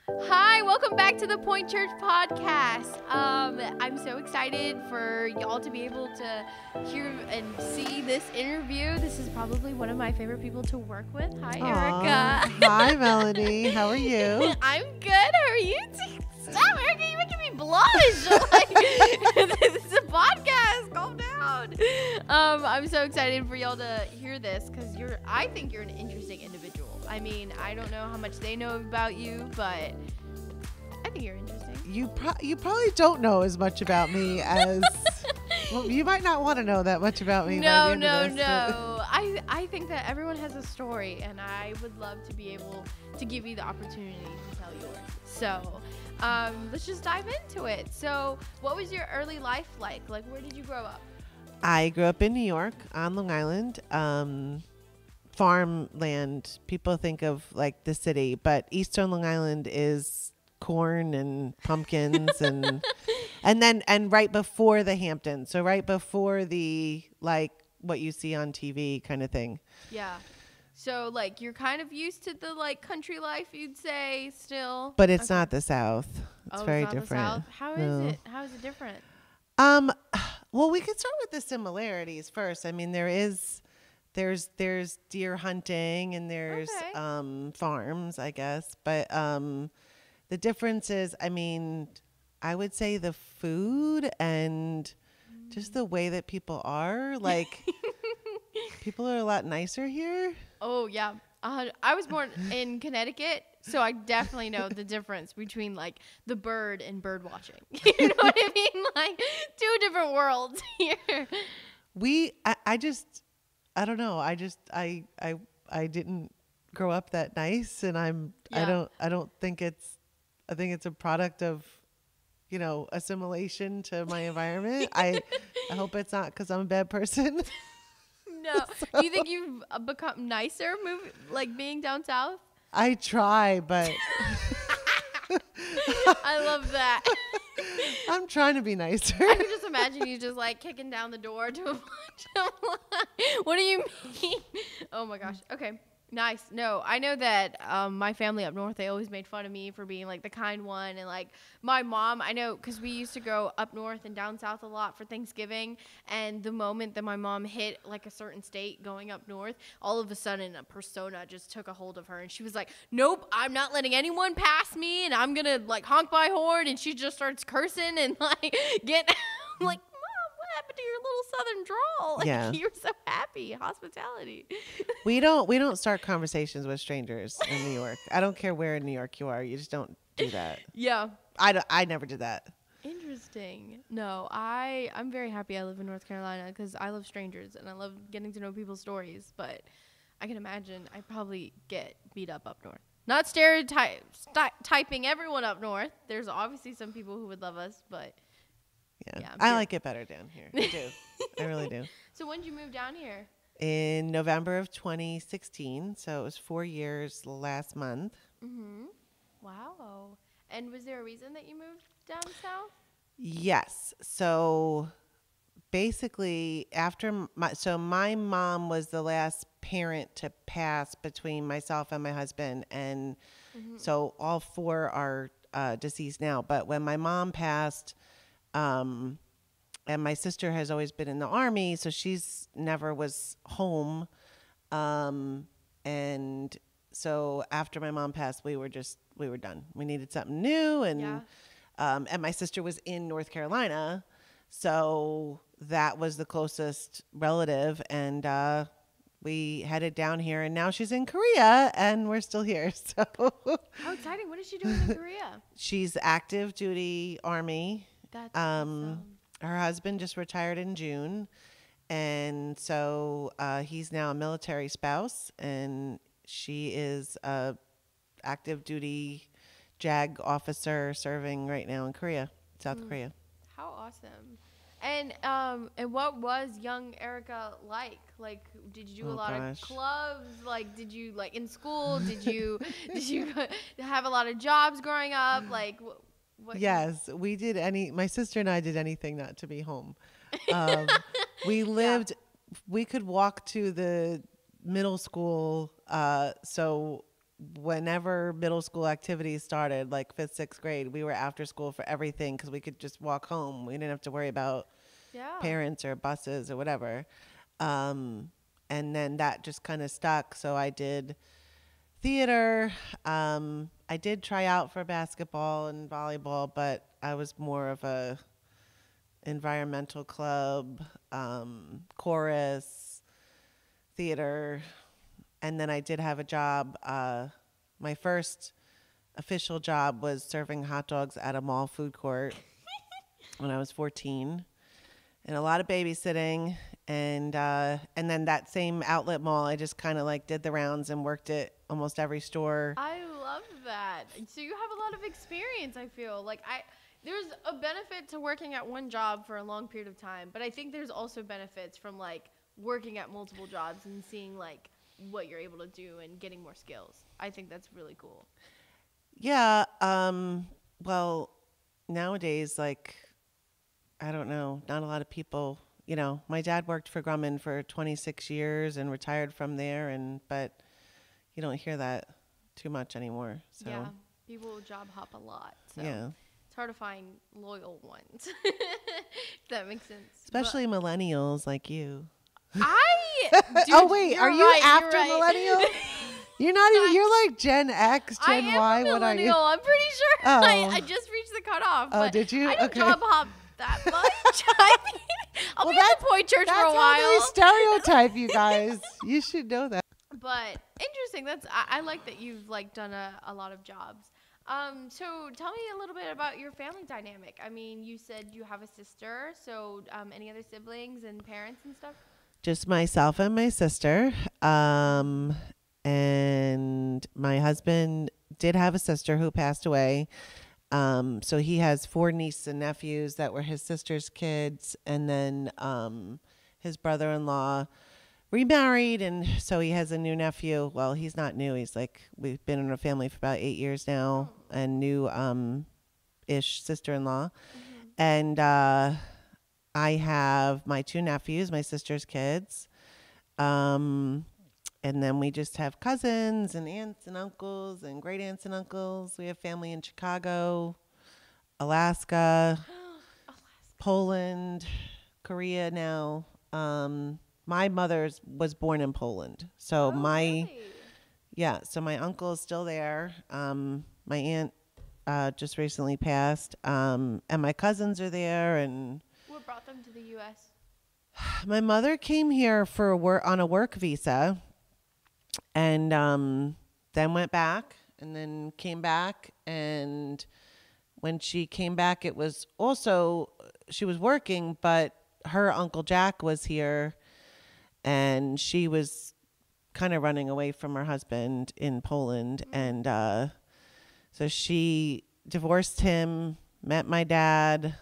Hi, welcome back to the Point Church podcast. I'm so excited for y'all to be able to hear and see this interview. This is probably one of my favorite people to work with. Hi, Ericka. Hi, Melanie. How are you? I'm good. How are you? Stop, Ericka. You're making me blush. Like, this is a podcast. Calm down. I'm so excited for y'all to hear this because I think you're an interesting individual. I mean, I don't know how much they know about you, but I think you're interesting. You probably don't know as much about me as well, you might not want to know that much about me. No. This, I think that everyone has a story, and I would love to be able to give you the opportunity to tell yours. So let's just dive into it. So what was your early life like? Like, where did you grow up? I grew up in New York on Long Island. Farmland. People think of like the city, but Eastern Long Island is corn and pumpkins and right before the Hamptons. So right before the like what you see on TV kind of thing. Yeah. So like you're kind of used to the like country life, you'd say, still. But it's not the South. It's very not different. The South? How is it? How is it different? Well, we could start with the similarities first. I mean, there's deer hunting and there's farms, I guess. But the difference is, I mean, I would say the food and just the way that people are. Like, people are a lot nicer here. Oh, yeah. I was born in Connecticut, so I definitely know the difference between, like, the bird and bird watching. You know what I mean? Like, two different worlds here. I don't know. I didn't grow up that nice, and I don't think I think it's a product of, assimilation to my environment. I hope it's not because I'm a bad person. No. So. Do you think you've become nicer being down south? I try, but I love that. I'm trying to be nicer. I can just imagine you just like kicking down the door to a bunch of what do you mean? Oh my gosh. Okay. Nice. No, I know that my family up north, they always made fun of me for being like the kind one. And like my mom, I know because we used to go up north and down south a lot for Thanksgiving. And the moment that my mom hit like a certain state going up north, all of a sudden a persona just took a hold of her. And she was like, nope, I'm not letting anyone pass me. And I'm going to like honk my horn. And she just starts cursing and like I'm like, happened to your little southern drawl? Like, yeah. You were so happy. Hospitality. We don't start conversations with strangers in New York. I don't care where in New York you are. You just don't do that. Yeah. I never did that. Interesting. No, I'm very happy I live in North Carolina because I love strangers and I love getting to know people's stories. But I can imagine I probably get beat up north. Not stereotyping everyone up north. There's obviously some people who would love us, but yeah, I like it better down here. I do. I really do. So when did you move down here? In November of 2016. So it was 4 years last month. Mm-hmm. Wow. And was there a reason that you moved down south? Yes. So basically my mom was the last parent to pass between myself and my husband. And so all four are deceased now. But when my mom passed, and my sister has always been in the Army, so she's never was home. And so after my mom passed, we were done. We needed something new. And my sister was in North Carolina. So that was the closest relative. And, we headed down here, and now she's in Korea, and we're still here. So how exciting. What is she doing in Korea? She's active duty Army. That's awesome. Her husband just retired in June, and so he's now a military spouse, and she is a active duty JAG officer serving right now in Korea, South Korea. How awesome. And what was young Ericka like? Like, did you do a lot of clubs? Like, did you like in school? Did you have a lot of jobs growing up? Like, what? Yes, we did my sister and I did anything not to be home. We lived, we could walk to the middle school. So whenever middle school activities started, like 5th, 6th grade, we were after school for everything because we could just walk home. We didn't have to worry about Yeah. parents or buses or whatever. And then that just kind of stuck. So I did theater. I did try out for basketball and volleyball, but I was more of a environmental club, chorus, theater. And then I did have a job. My first official job was serving hot dogs at a mall food court when I was 14. And a lot of babysitting, and then that same outlet mall, I just kind of like did the rounds and worked at almost every store. I love that. So you have a lot of experience, I feel. Like there's a benefit to working at one job for a long period of time, but I think there's also benefits from like working at multiple jobs and seeing like what you're able to do and getting more skills. I think that's really cool. Yeah. Well, nowadays, like, I don't know, not a lot of people, my dad worked for Grumman for 26 years and retired from there, but you don't hear that too much anymore. So yeah, people job hop a lot. So yeah. It's hard to find loyal ones, if that makes sense. Especially millennials like you. Dude, oh, wait, are you right, after millennial? You're not even, you're like Gen X, Gen Y, what are you? I'm pretty sure. Oh. I just reached the cutoff. Oh, did you? I don't Okay. job hop that much. I mean, I'll be at the boy church for a while. That's how they stereotype you guys. You should know that. But interesting. I like that you've like done a lot of jobs. So tell me a little bit about your family dynamic. I mean, you said you have a sister. So any other siblings and parents and stuff? Just myself and my sister. And my husband did have a sister who passed away. So he has 4 nieces and nephews that were his sister's kids. And then his brother-in-law remarried. And so he has a new nephew. Well, he's not new. He's like, we've been in a family for about 8 years now. And new ish sister-in-law. Mm-hmm. And I have my 2 nephews, my sister's kids. And then we just have cousins and aunts and uncles and great aunts and uncles. We have family in Chicago, Alaska, Poland, Korea now. My mother was born in Poland. So so my uncle is still there. My aunt just recently passed. And my cousins are there. And what brought them to the U.S.? My mother came here for on a work visa. And then went back and then came back. And when she came back, it was also, she was working, but her Uncle Jack was here. And she was kind of running away from her husband in Poland. Mm-hmm. And so she divorced him, met my dad,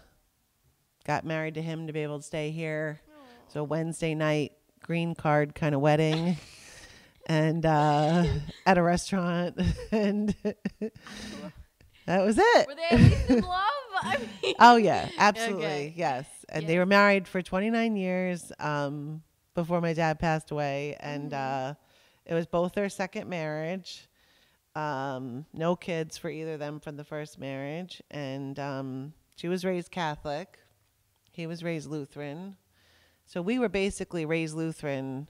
got married to him to be able to stay here. Aww. So Wednesday night, green card kind of wedding. And at a restaurant, and that was it. Were they at least in love? I mean, oh yeah, absolutely, okay. Yes. And they were married for 29 years before my dad passed away, and it was both their second marriage. No kids for either of them from the first marriage, and she was raised Catholic, he was raised Lutheran, so we were basically raised Lutheran.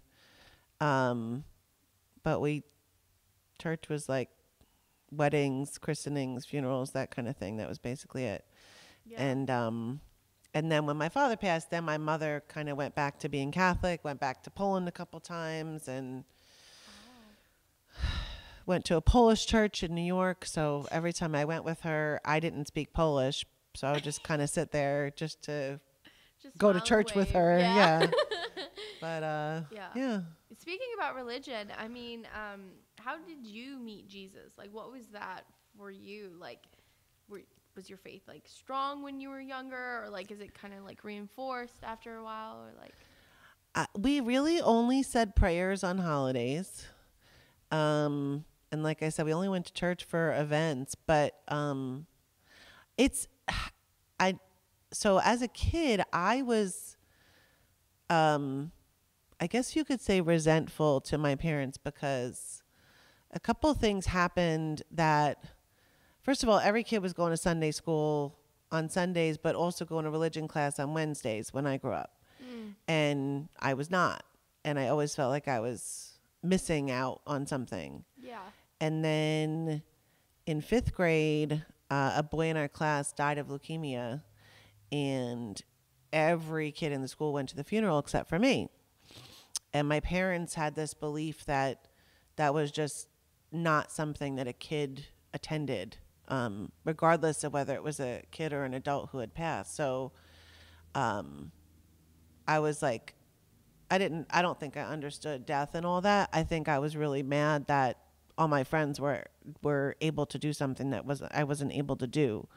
But church was like weddings, christenings, funerals, that kind of thing. That was basically it. Yeah. And then when my father passed, then my mother kind of went back to being Catholic, went back to Poland a couple times, and went to a Polish church in New York. So every time I went with her, I didn't speak Polish. So I would just kind of sit there just to go to church with her. Yeah. But yeah. Speaking about religion, I mean, how did you meet Jesus? Like, what was that for you? Like, was your faith like strong when you were younger, or like is it kind of like reinforced after a while, or like? We really only said prayers on holidays, and like I said, we only went to church for events. But so as a kid, I was, I guess you could say resentful to my parents because a couple of things happened that, first of all, every kid was going to Sunday school on Sundays, but also going to religion class on Wednesdays when I grew up. And I was not. And I always felt like I was missing out on something. Yeah. And then in 5th grade, a boy in our class died of leukemia. And every kid in the school went to the funeral except for me. And my parents had this belief that that was just not something that a kid attended, regardless of whether it was a kid or an adult who had passed. So I was like, I don't think I understood death and all that. I think I was really mad that all my friends were able to do something that I wasn't able to do.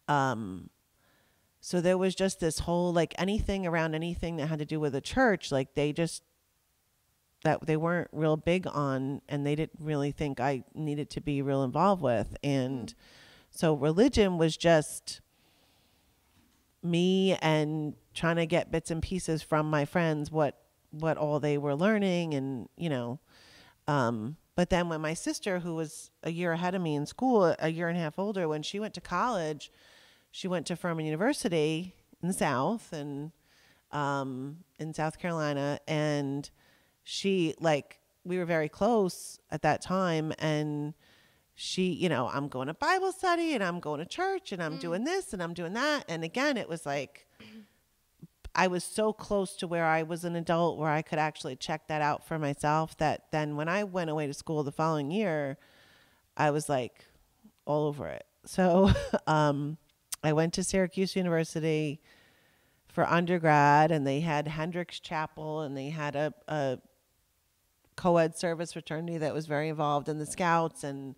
So there was just this whole, like, anything that had to do with the church, like that they weren't real big on, and they didn't really think I needed to be real involved with. And so religion was just me and trying to get bits and pieces from my friends, what all they were learning. And, but then when my sister, who was a year ahead of me in school, a year and a half older, when she went to college, she went to Furman University in the South and in South Carolina. And she, like, we were very close at that time. And she, I'm going to Bible study and I'm going to church and I'm doing this and I'm doing that. And again, it was like, I was so close to where I was an adult, where I could actually check that out for myself, that then when I went away to school the following year, I was like all over it. So I went to Syracuse University for undergrad, and they had Hendricks Chapel, and they had a co-ed service fraternity that was very involved in the Scouts, and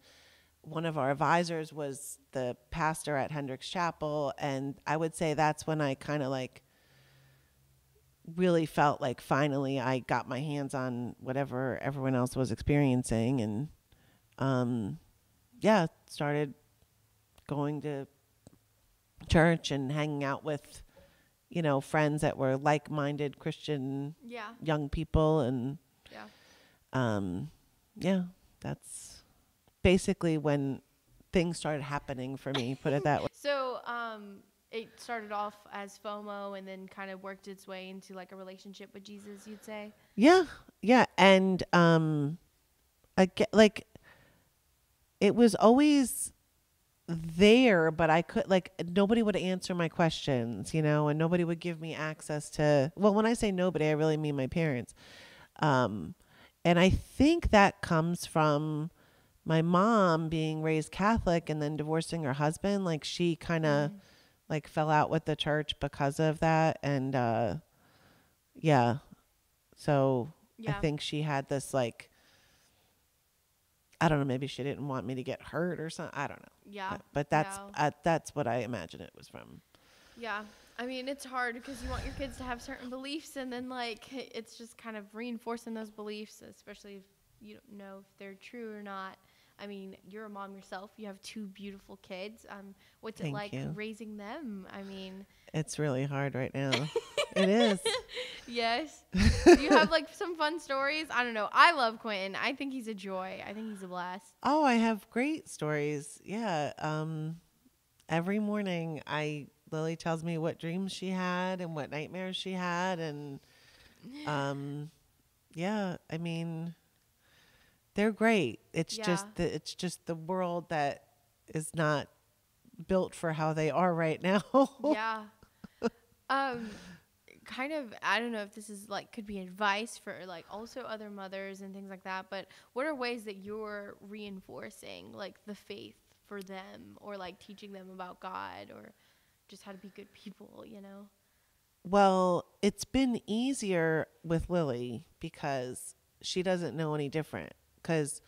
one of our advisors was the pastor at Hendricks Chapel. And I would say that's when I kind of like really felt like finally I got my hands on whatever everyone else was experiencing. And started going to church and hanging out with, friends that were like-minded Christian young people. And that's basically when things started happening for me, put it that way. So it started off as FOMO and then kind of worked its way into like a relationship with Jesus, you'd say? Yeah. And like, it was always there, but I could, like, nobody would answer my questions, and nobody would give me access to, well, when I say nobody, I really mean my parents. And I think that comes from my mom being raised Catholic and then divorcing her husband. Like, she kind of like fell out with the church because of that. And so I think she had this, like, I don't know, maybe she didn't want me to get hurt or something. I don't know. Yeah. But that's what I imagine it was from. Yeah. I mean, it's hard because you want your kids to have certain beliefs, and then like it's just kind of reinforcing those beliefs, especially if you don't know if they're true or not. I mean, you're a mom yourself. You have 2 beautiful kids. What's it like raising them? I mean, it's really hard right now. It is. Yes. Do you have like some fun stories? I don't know. I love Quentin. I think he's a joy. I think he's a blast. Oh, I have great stories. Yeah. Every morning Lily tells me what dreams she had and what nightmares she had. And, I mean, they're great. It's just the world that is not built for how they are right now. Yeah. Kind of, I don't know if this is like could be advice for like also other mothers and things like that, but what are ways that you're reinforcing like the faith for them, or like teaching them about God, or just how to be good people, Well, it's been easier with Lily because she doesn't know any different. Because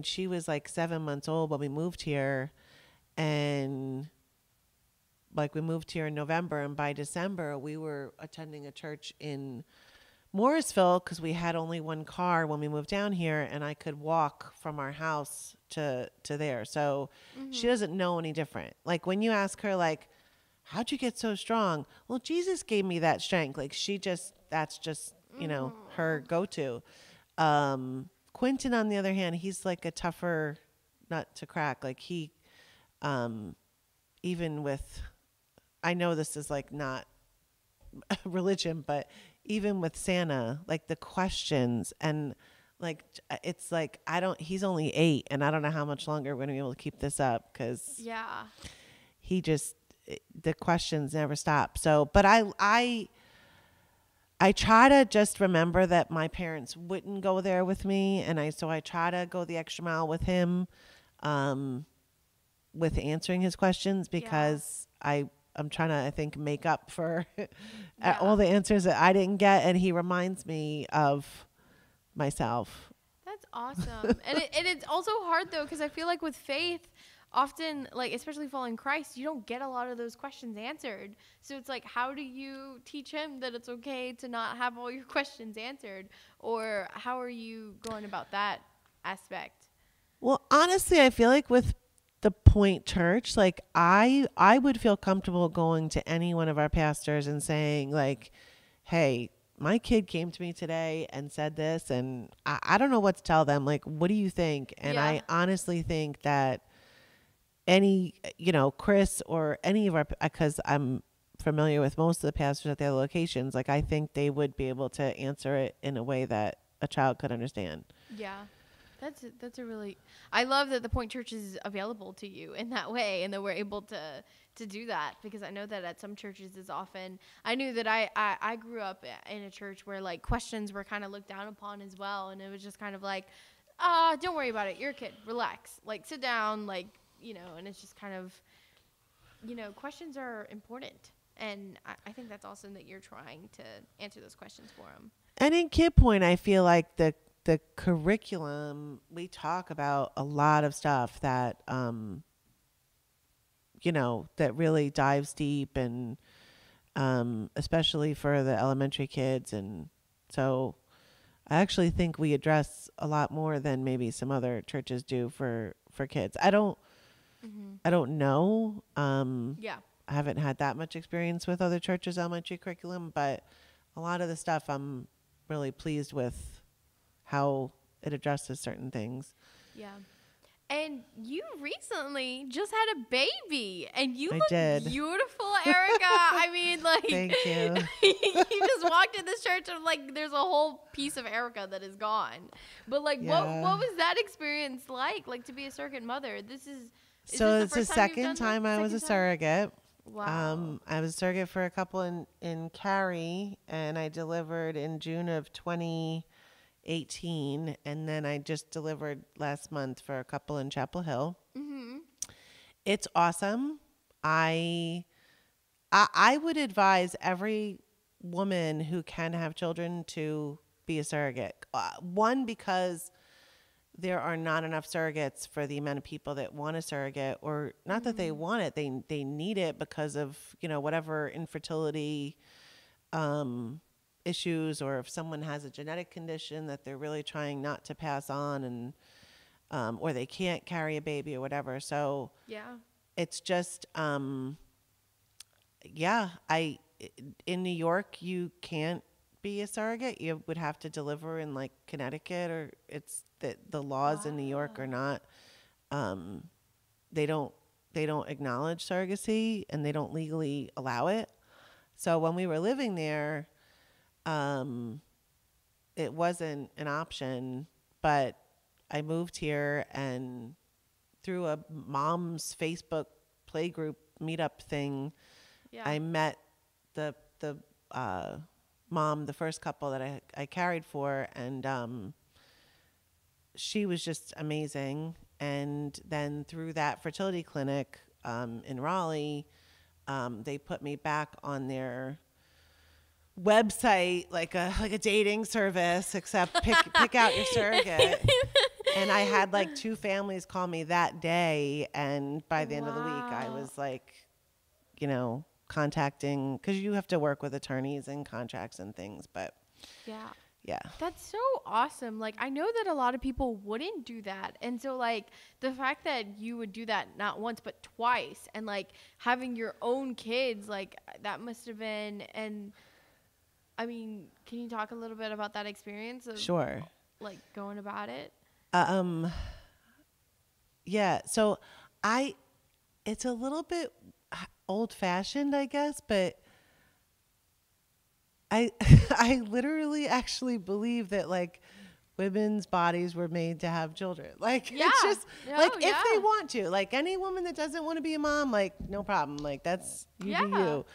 she was like 7 months old when we moved here, and like we moved here in November, and by December we were attending a church in Morrisville because we had only one car when we moved down here, and I could walk from our house to there. So she doesn't know any different. Like when you ask her, like, how'd you get so strong? Well, Jesus gave me that strength. Like that's just, her go-to. Quentin, on the other hand, he's like a tougher nut to crack. Like he, even with, I know this is like not religion, but even with Santa, like the questions and like, it's like, he's only 8 and I don't know how much longer we're going to be able to keep this up because Yeah. he just, the questions never stop. So, but I try to just remember that my parents wouldn't go there with me. And I try to go the extra mile with him, with answering his questions because I'm trying to, I think, make up for all the answers that I didn't get. And he reminds me of myself. That's awesome. and it's also hard though, because I feel like with faith, often, like, especially following Christ, you don't get a lot of those questions answered. So it's like, how do you teach him that it's okay to not have all your questions answered? Or how are you going about that aspect? Well, honestly, I feel like with the Point Church, like I would feel comfortable going to any one of our pastors and saying like, hey, my kid came to me today and said this, and I don't know what to tell them. Like, what do you think? And I honestly think that any, Chris or any of our, because I'm familiar with most of the pastors at their locations, like I think they would be able to answer it in a way that a child could understand. Yeah. That's a really, I love that the Point Church is available to you in that way, and that we're able to do that, because I know that at some churches is often, I knew that I grew up in a church where like questions were kind of looked down upon as well. And it was just kind of like, don't worry about it. You're a kid, relax, like sit down, like, and it's just kind of, questions are important. And I think that's awesome that you're trying to answer those questions for them. And in Kid Point, I feel like the curriculum, we talk about a lot of stuff that, that really dives deep, and especially for the elementary kids. And so I actually think we address a lot more than maybe some other churches do for kids. I don't know. I haven't had that much experience with other churches' elementary curriculum, but a lot of the stuff I'm really pleased with how it addresses certain things. Yeah. And you recently just had a baby, and you look beautiful, Ericka. I mean, like, thank you. You just walked in this church and like, there's a whole piece of Ericka that is gone. But like, what was that experience like to be a surrogate mother? It's the second time I was a surrogate. Wow. I was a surrogate for a couple in Cary, and I delivered in June of 2018, and then I just delivered last month for a couple in Chapel Hill. Mm-hmm. It's awesome. I would advise every woman who can have children to be a surrogate. One, because there are not enough surrogates for the amount of people that want a surrogate, or not that they want it, they need it because of, whatever infertility issues, or if someone has a genetic condition that they're really trying not to pass on, and or they can't carry a baby or whatever. So it's just in New York you can't be a surrogate. You would have to deliver in like Connecticut, or it's the laws in New York are not, they don't acknowledge surrogacy, and they don't legally allow it. So when we were living there, it wasn't an option, but I moved here, and through a mom's Facebook playgroup meetup thing, I met the mom, the first couple that I carried for, and she was just amazing. And then through that fertility clinic in Raleigh, they put me back on their website, like a dating service, except pick out your surrogate. And I had like 2 families call me that day, and by the end of the week I was like, contacting, because you have to work with attorneys and contracts and things, but yeah, that's so awesome. Like, I know that a lot of people wouldn't do that, and so like the fact that you would do that not once but twice, and like having your own kids, like that must have been. And I mean, can you talk a little bit about that experience? Sure. like going about it? Yeah. So it's a little bit old fashioned, I guess, but I I literally actually believe that like women's bodies were made to have children. Like it's just like if they want to. Like any woman that doesn't want to be a mom, like no problem. Like that's you do you.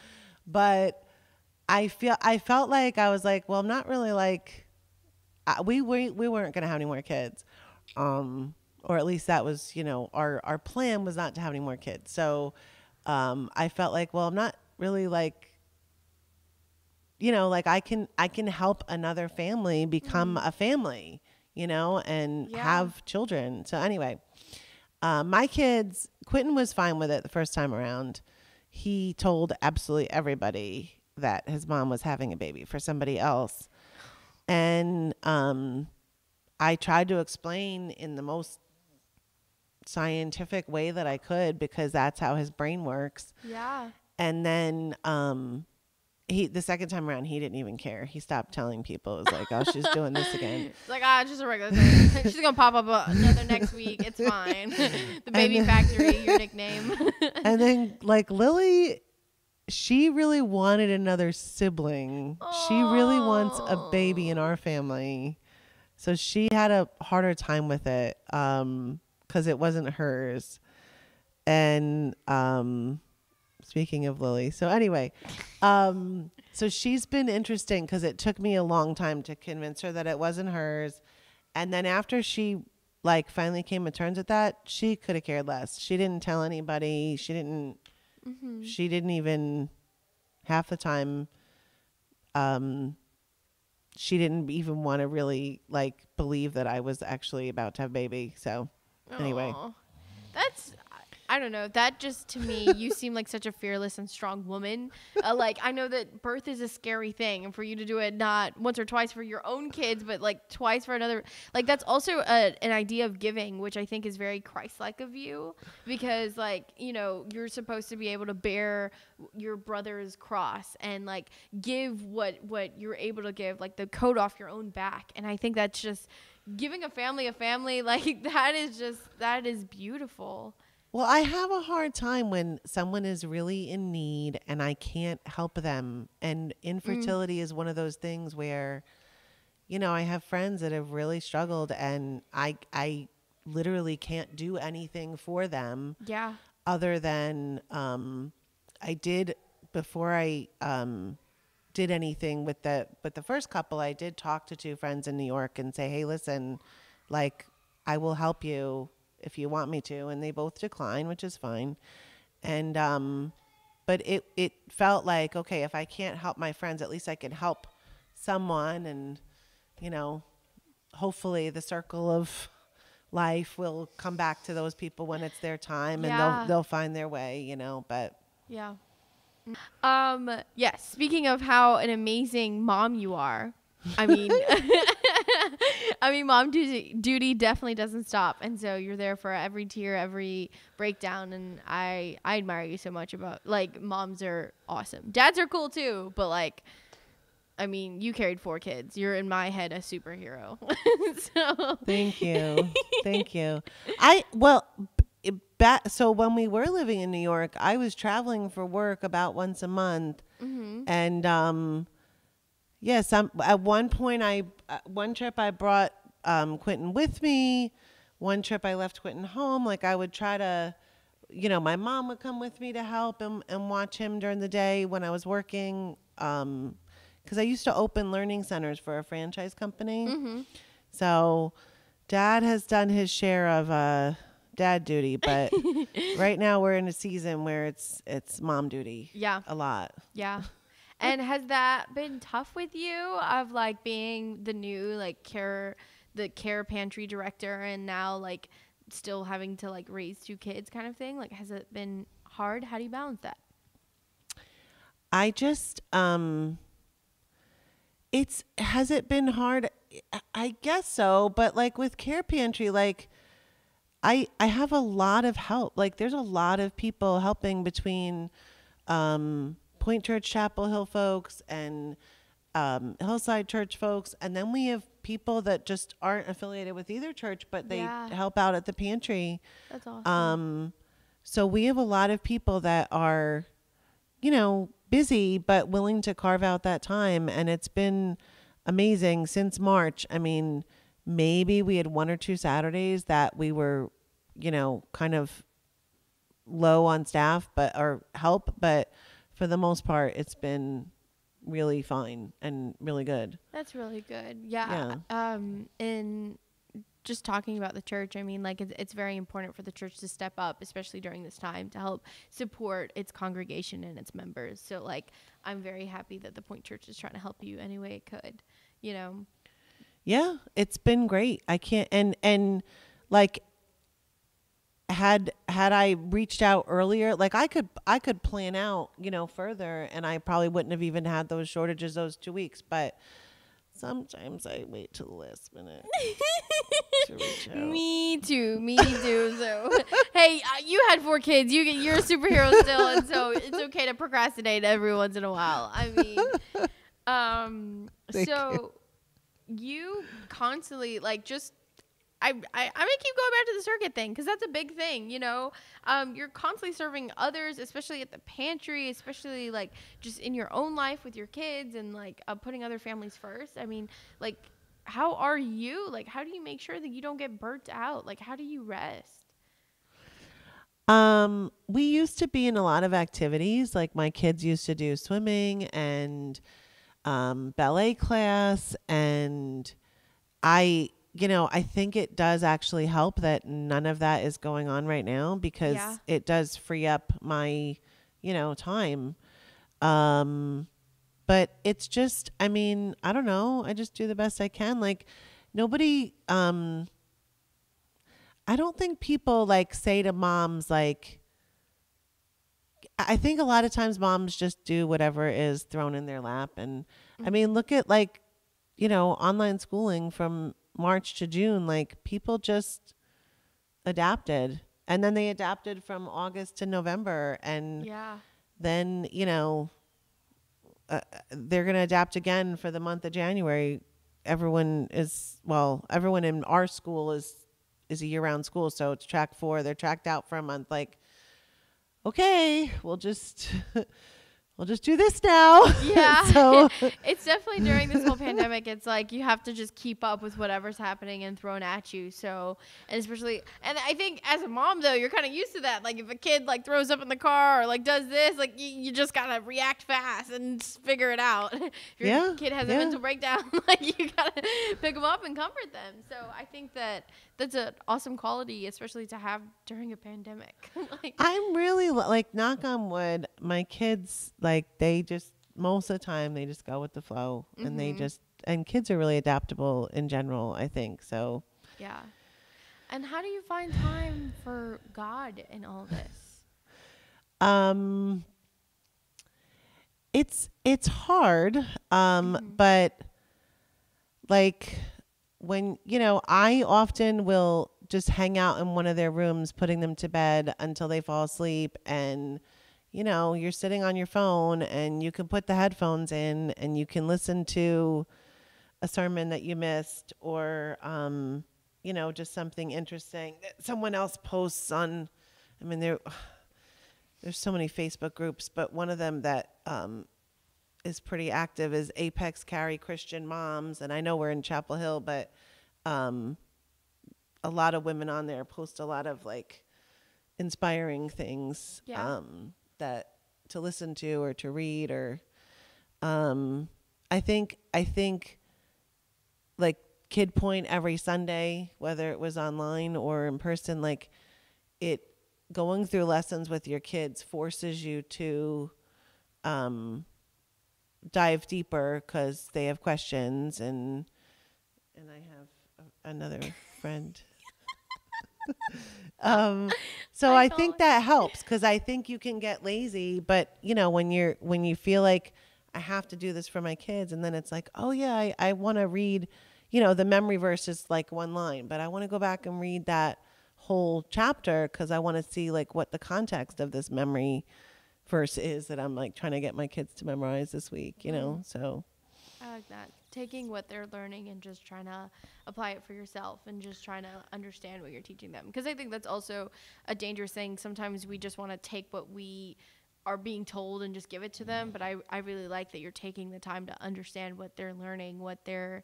But I felt like I was like, well, I'm not really like we weren't going to have any more kids. Or at least that was, you know, our plan was not to have any more kids. So I felt like, well, I'm not really like, you know, like I can help another family become a family, you know, and have children. So anyway, my kids, Quentin was fine with it the first time around. He told absolutely everybody that his mom was having a baby for somebody else. And I tried to explain in the most scientific way that I could because that's how his brain works. Yeah. And then the second time around, he didn't even care. He stopped telling people. It was like, oh, she's doing this again. It's like, it's just a regular thing. She's going to pop up another next week. It's fine. The baby factory, your nickname. And then like Lily, she really wanted another sibling. Aww. She really wants a baby in our family. So she had a harder time with it because it wasn't hers. And speaking of Lily. So anyway, so she's been interesting because it took me a long time to convince her that it wasn't hers. And then after she like finally came to terms with that, she could have cared less. She didn't tell anybody. She didn't even half the time. She didn't even want to really like believe that I was actually about to have a baby. So anyway, that's, I don't know. That just to me, you seem like such a fearless and strong woman. Like I know that birth is a scary thing, and for you to do it not once or twice for your own kids, but like twice for another, like that's also an idea of giving, which I think is very Christ-like of you, because like you know you're supposed to be able to bear your brother's cross and like give what you're able to give, like the coat off your own back, and I think that's just giving a family like that is beautiful. Well, I have a hard time when someone is really in need and I can't help them. And infertility is one of those things where, you know, I have friends that have really struggled and I literally can't do anything for them. Yeah. Other than I did before I did anything with the first couple, I did talk to two friends in New York and say, hey, listen, like I will help you if you want me to, and they both declined, which is fine. And but it felt like, okay, if I can't help my friends, at least I can help someone, and you know, hopefully the circle of life will come back to those people when it's their time, and they'll find their way, you know. But yes, speaking of how an amazing mom you are, I mean mom duty definitely doesn't stop, and so you're there for every tear, every breakdown, and I admire you so much about like moms are awesome. Dads are cool too, but like I mean, you carried 4 kids. You're in my head a superhero. So thank you. So when we were living in New York, I was traveling for work about once a month, and yes, at one point one trip I brought Quentin with me. One trip I left Quentin home. Like I would try to, you know, my mom would come with me to help him and watch him during the day when I was working. Because I used to open learning centers for a franchise company. So Dad has done his share of dad duty, but right now we're in a season where it's mom duty. Yeah, a lot. Yeah. And has that been tough with you of like being the new like care pantry director and now like still having to like raise 2 kids kind of thing? Like has it been hard? How do you balance that? I just has it been hard? I guess so, but like with care pantry, like I have a lot of help. Like there's a lot of people helping between Point Church Chapel Hill folks and Hillside Church folks, and then we have people that just aren't affiliated with either church, but they Yeah. help out at the pantry. That's awesome. So we have a lot of people that are, busy, but willing to carve out that time. And it's been amazing since March. I mean, maybe we had 1 or 2 Saturdays that we were, kind of low on staff, or help. But for the most part, it's been really fine and really good. That's really good. Yeah. And just talking about the church, I mean, like it's very important for the church to step up, especially during this time, to help support its congregation and its members. So like, I'm very happy that the Point Church is trying to help you any way it could, Yeah, it's been great. I can't, and like, had I reached out earlier, like I could plan out, further, and I probably wouldn't have even had those shortages those 2 weeks. But sometimes I wait till the last minute to reach out. Me too. So, hey, you had 4 kids. You're a superhero still, and so it's okay to procrastinate every once in a while. I mean, so you constantly like just. I may keep going back to the circuit thing because that's a big thing, You're constantly serving others, especially at the pantry, especially like just in your own life with your kids and like putting other families first. I mean, like, how are you? Like, how do you make sure that you don't get burnt out? Like, how do you rest? We used to be in a lot of activities. Like my kids used to do swimming and ballet class, and I think it does actually help that none of that is going on right now because it does free up my, time. But it's just, I mean, I don't know. I just do the best I can. Like nobody, I don't think people like say to moms, like, I think a lot of times moms just do whatever is thrown in their lap. And I mean, look at like, online schooling from March to June, like people just adapted, and then they adapted from August to November, and then they're going to adapt again for the month of January. Everyone in our school is a year-round school, so it's track 4. They're tracked out for a month. Like, okay, we'll just do this now. Yeah. So it's definitely during this whole pandemic, it's like you have to just keep up with whatever's happening and thrown at you. So, and I think as a mom though, you're kind of used to that. Like if a kid like throws up in the car or like does this, like you just gotta react fast and figure it out. If your kid has a mental breakdown, like you gotta pick them up and comfort them. So I think that's an awesome quality, especially to have during a pandemic. Like, I'm really like, knock on wood, my kids, like they just, most of the time they just go with the flow, and and kids are really adaptable in general, I think. So yeah. And how do you find time for God in all this? It's hard. But like when, I often will just hang out in one of their rooms, putting them to bed until they fall asleep. And, you're sitting on your phone and you can put the headphones in and you can listen to a sermon that you missed, or, just something interesting that someone else posts on. I mean, there's so many Facebook groups, but one of them that, is pretty active is Apex Carry Christian Moms. And I know we're in Chapel Hill, but a lot of women on there post a lot of like inspiring things that to listen to or to read, or I think like Kid Point every Sunday, whether it was online or in person, like it going through lessons with your kids forces you to dive deeper because they have questions, and I have another friend. So I think that helps, because I think you can get lazy, but when you feel like I have to do this for my kids, and then it's like, oh yeah, I want to read, the memory verse is like one line, but I want to go back and read that whole chapter because I want to see like what the context of this memory verse is that I'm like trying to get my kids to memorize this week, so. like that. Taking what they're learning and just trying to apply it for yourself and just trying to understand what you're teaching them. Because I think that's also a dangerous thing. Sometimes we just want to take what we are being told and just give it to them. But I really like that you're taking the time to understand what they're learning, what the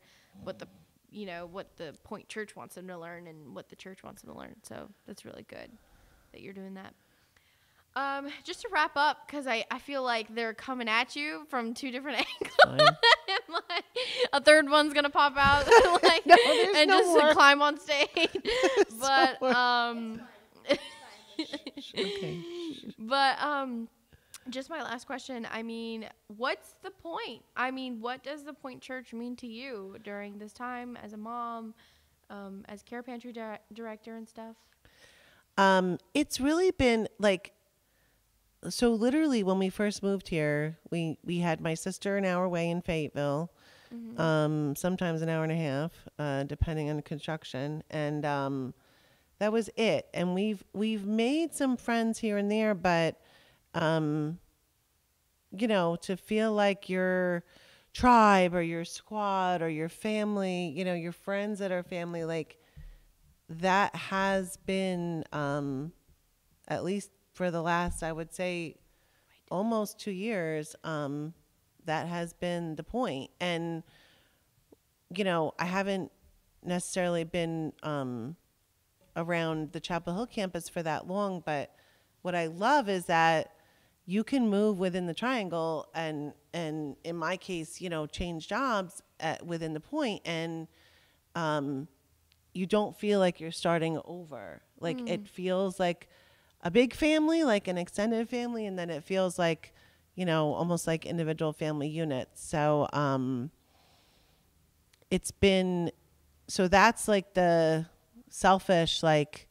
Point Church wants them to learn and what the church wants them to learn. So that's really good that you're doing that. Just to wrap up, because I feel like they're coming at you from two different angles. Like, a third one's gonna pop out like, no, and no just more. climb on stage. But Okay. But just my last question. I mean, what's the point? I mean, what does the Point Church mean to you during this time as a mom, as care pantry director and stuff? It's really been like, so literally when we first moved here, we had my sister an hour away in Fayetteville, sometimes an hour and a half, depending on the construction. And, that was it. And we've made some friends here and there, but, to feel like your tribe or your squad or your family, your friends that are family, like that has been, at least for the last, I would say, almost 2 years, that has been the point. And, I haven't necessarily been around the Chapel Hill campus for that long, but what I love is that you can move within the triangle and in my case, change jobs within the point, and you don't feel like you're starting over. Like it feels like a big family, like an extended family, and then it feels like, almost like individual family units. So it's been, so that's like the selfish, like,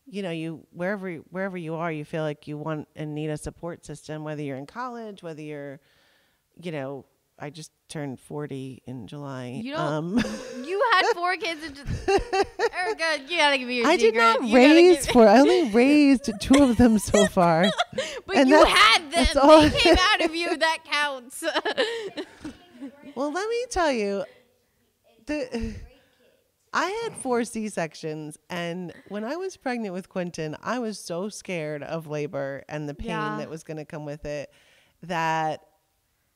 you wherever you are, you feel like you want and need a support system, whether you're in college, whether you're, I just turned 40 in July. You had 4 kids and just, Ericka, you gotta give me your I secret. did not raise 4. I only raised 2 of them so far. But and you had them. all. They came out of you. That counts. Well, let me tell you, I had 4 C-sections, and when I was pregnant with Quentin, I was so scared of labor and the pain that was going to come with it that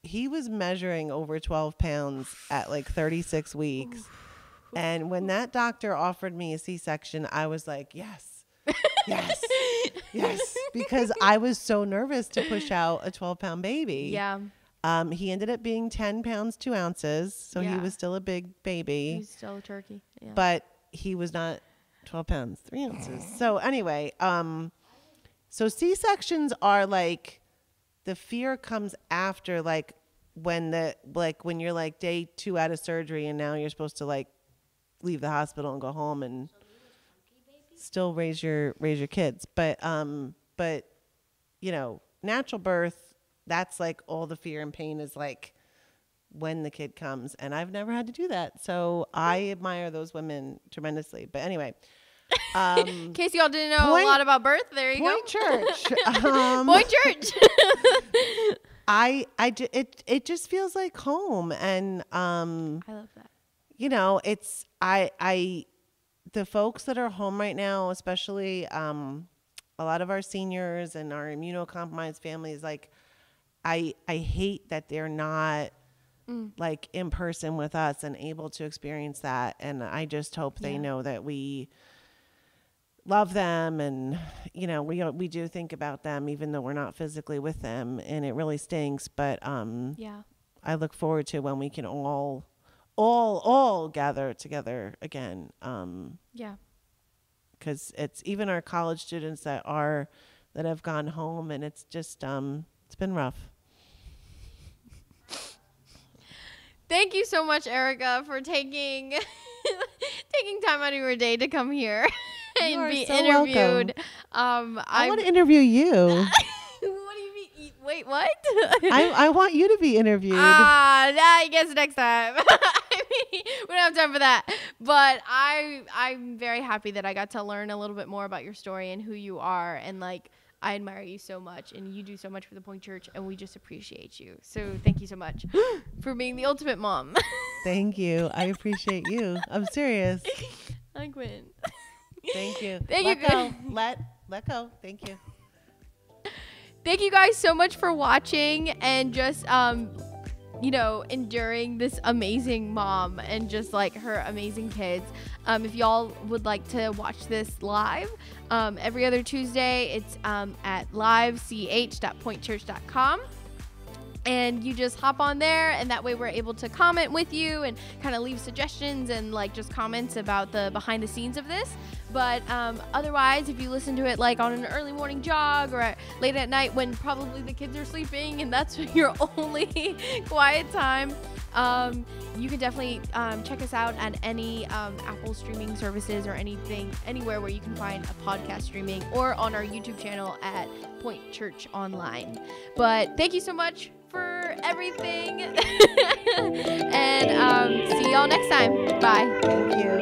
he was measuring over 12 pounds at like 36 weeks. And when that doctor offered me a C-section, I was like, yes, yes, yes, because I was so nervous to push out a 12-pound baby. Yeah. He ended up being 10 pounds, 2 ounces. So he was still a big baby. He's still a turkey. Yeah. But he was not 12 pounds, 3 ounces. So anyway, so C-sections are like, the fear comes after, like when you're like day 2 out of surgery and now you're supposed to like leave the hospital and go home and still raise your kids. But natural birth, that's like all the fear and pain is like when the kid comes, and I've never had to do that. So I admire those women tremendously. But anyway, in case y'all didn't know a lot about birth, there you Point go. Church. Point Church. It just feels like home, and I love that. It's the folks that are home right now, especially a lot of our seniors and our immunocompromised families, like I hate that they're not like in person with us and able to experience that. And I just hope they know that we love them, and we do think about them even though we're not physically with them, and it really stinks, but I look forward to when we can all gather together again, because it's even our college students that have gone home, and it's just it's been rough. Thank you so much, Ericka, for taking time out of your day to come here and be so interviewed. I want to interview you. What do you mean? Wait, what? I want you to be interviewed. I guess next time. I mean, we don't have time for that. But I'm very happy that I got to learn a little bit more about your story and who you are, and like I admire you so much, and you do so much for the Point Church, and we just appreciate you. So thank you so much for being the ultimate mom. Thank you. I appreciate you. I'm serious. I quit. Thank you. Thank let you. go. Let go. Thank you. Thank you guys so much for watching and just enduring this amazing mom and just like her amazing kids. If y'all would like to watch this live, every other Tuesday, it's at livech.pointchurch.com. And you just hop on there, and that way we're able to comment with you and kind of leave suggestions and like just comments about the behind the scenes of this. But otherwise, if you listen to it like on an early morning jog or late at night when probably the kids are sleeping and that's your only quiet time, you can definitely check us out at any Apple streaming services or anywhere where you can find a podcast streaming, or on our YouTube channel at Point Church Online. But thank you so much for everything. And see y'all next time. Bye. Thank you.